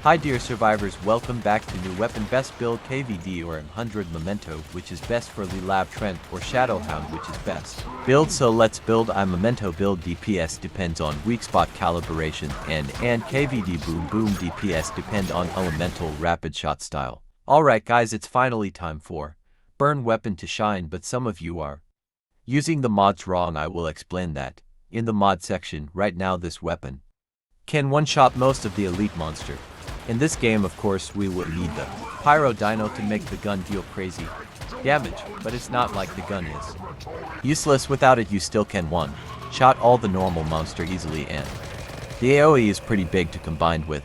Hi dear survivors, welcome back to new weapon best build KVD or R500 Memento, which is best for the Lab Trent, or Shadowhound, which is best build. So let's build. I Memento build DPS depends on weak spot calibration and KVD BOOOM DPS depend on elemental rapid shot style. Alright guys, it's finally time for burn weapon to shine, but some of you are using the mods wrong. I will explain that in the mod section. Right now this weapon can one-shot most of the elite monster. In this game, of course, we will need the Pyro Dino to make the gun deal crazy damage, but it's not like the gun is useless. Without it, you still can one-shot all the normal monster easily, and the AoE is pretty big to combine with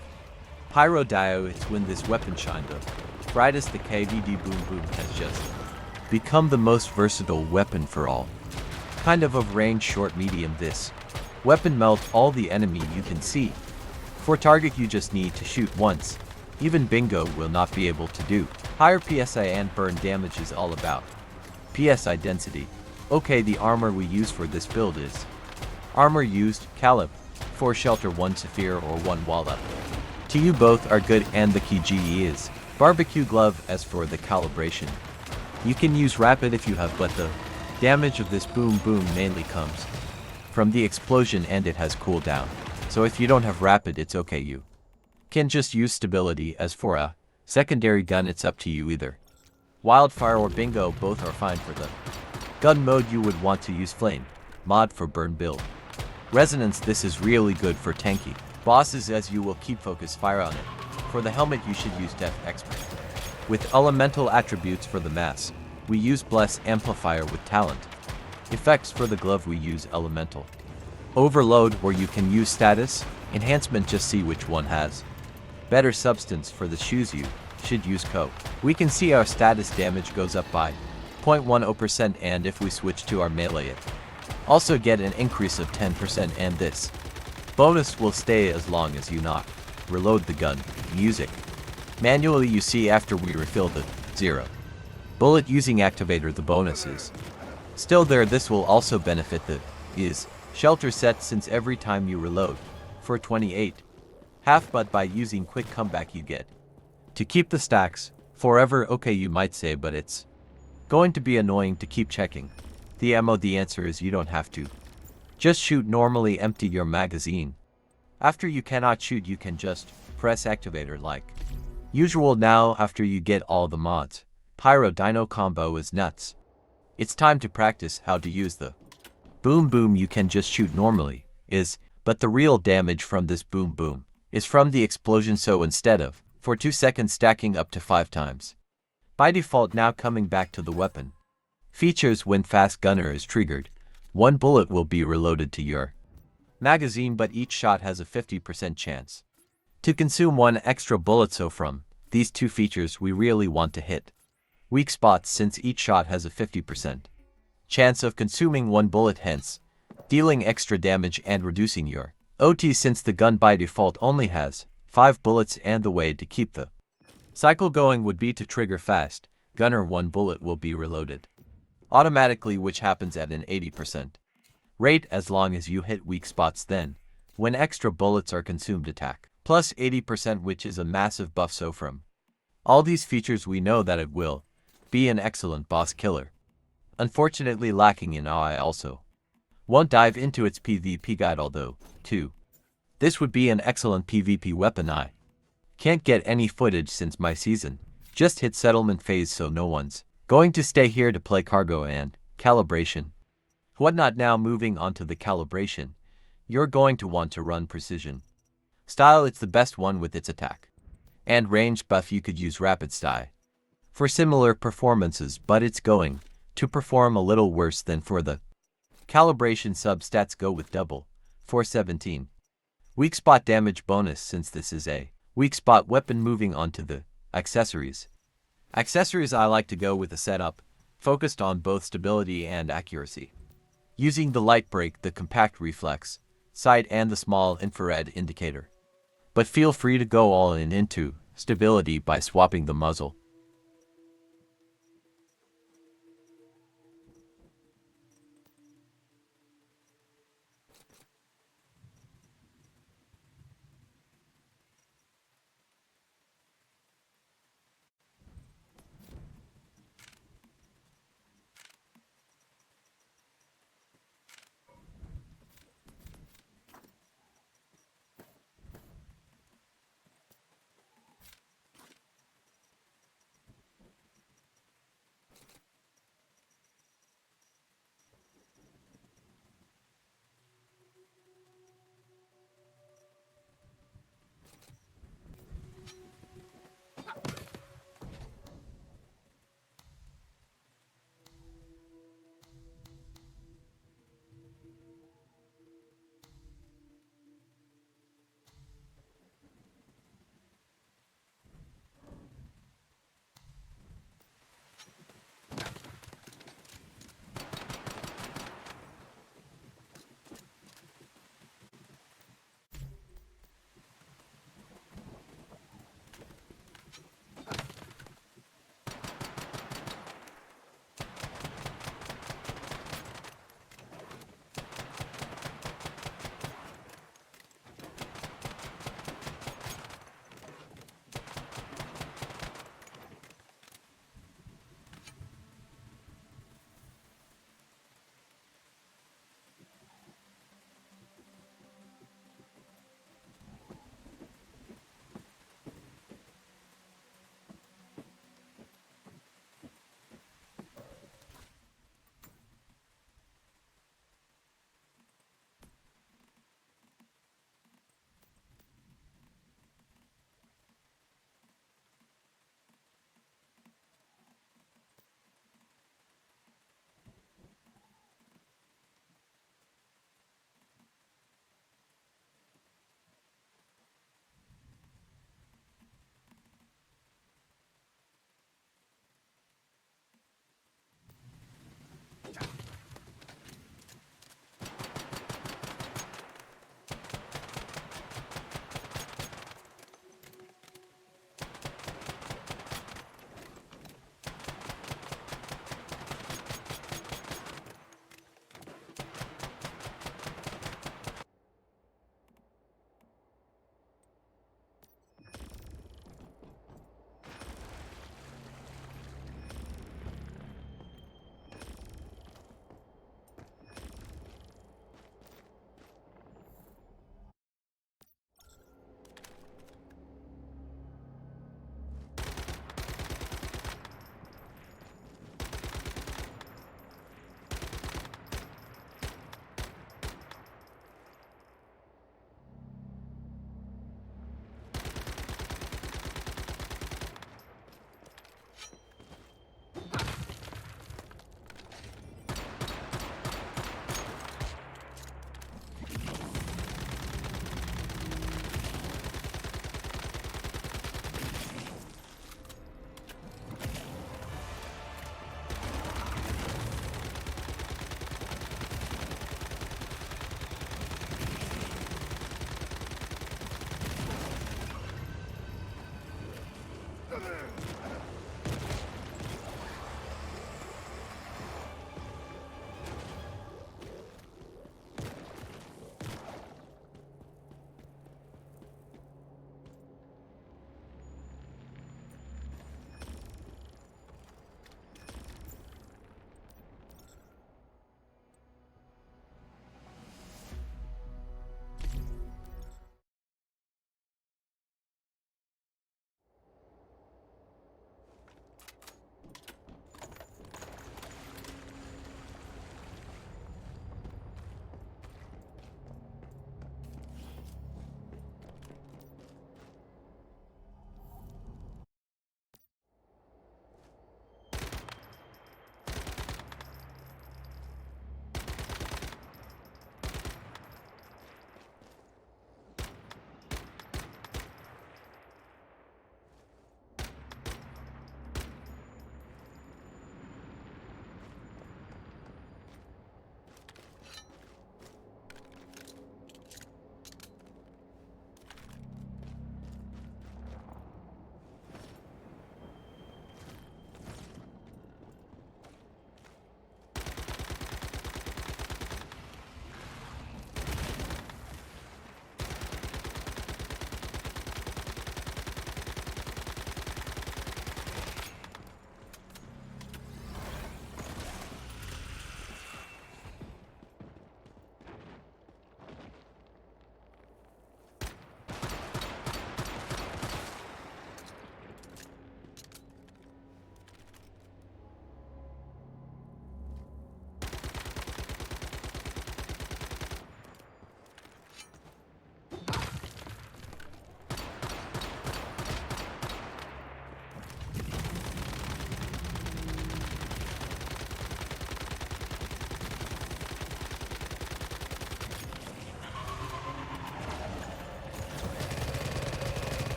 Pyro Dio. It's when this weapon shined the brightest. The KVD BOOOM has just become the most versatile weapon for all kind of range, short, medium. This weapon melts all the enemy you can see. For target you just need to shoot once. Even Bingo will not be able to do. Higher PSI and burn damage is all about PSI density. Okay, the armor we use for this build is armor used Calib, 4 shelter, 1 Saphir or 1 Wallop. To you both are good, and the key GE is barbecue glove. As for the calibration, you can use rapid if you have, but the damage of this BOOOM mainly comes from the explosion and it has cooldown. So if you don't have rapid, it's okay, you can just use stability. As for a secondary gun, it's up to you. Either Wildfire or Bingo, both are fine. For the gun mode you would want to use Flame mod for burn build. Resonance, this is really good for tanky bosses as you will keep focus fire on it. For the helmet you should use Death Expert. With elemental attributes for the mass, we use Bless Amplifier. With talent effects for the glove we use Elemental Overload, or you can use status enhancement. Just see which one has better substance. For the shoes you should use Co. We can see our status damage goes up by 0.10%, and if we switch to our melee it also get an increase of 10%, and this bonus will stay as long as you not reload the gun. Music manually, you see after we refill the 0 bullet using activator, the bonus is still there. This will also benefit the shelter set, since every time you reload for 28 half, but by using quick comeback you get to keep the stacks forever. Okay, you might say, but it's going to be annoying to keep checking the ammo. The answer is you don't have to. Just shoot normally, empty your magazine. After you cannot shoot, you can just press activator like usual. Now after you get all the mods, Pyro Dino combo is nuts. It's time to practice how to use the BOOOM. You can just shoot normally, but the real damage from this BOOOM is from the explosion, so instead of for 2 seconds stacking up to 5 times by default. Now coming back to the weapon features, when fast gunner is triggered, 1 bullet will be reloaded to your magazine, but each shot has a 50% chance to consume 1 extra bullet. So from these two features we really want to hit weak spots, since each shot has a 50% chance of consuming 1 bullet, hence dealing extra damage and reducing your OT, since the gun by default only has 5 bullets, and the way to keep the cycle going would be to trigger fast gunner. 1 bullet will be reloaded automatically, which happens at an 80% rate as long as you hit weak spots. Then when extra bullets are consumed, attack plus 80%, which is a massive buff. So from all these features we know that it will be an excellent boss killer. Unfortunately lacking in AI. Also won't dive into its PvP guide, although this would be an excellent PvP weapon. I can't get any footage since my season just hit settlement phase, so no one's going to stay here to play cargo and calibration whatnot. Now moving on to the calibration, you're going to want to run precision style. It's the best one with its attack and range buff. You could use rapid style for similar performances, but it's going to perform a little worse than for the calibration. Substats go with double 417 weak spot damage bonus, since this is a weak spot weapon. Moving on to the accessories. I like to go with a setup focused on both stability and accuracy, using the light break, the compact reflex sight, and the small infrared indicator. But feel free to go all in into stability by swapping the muzzle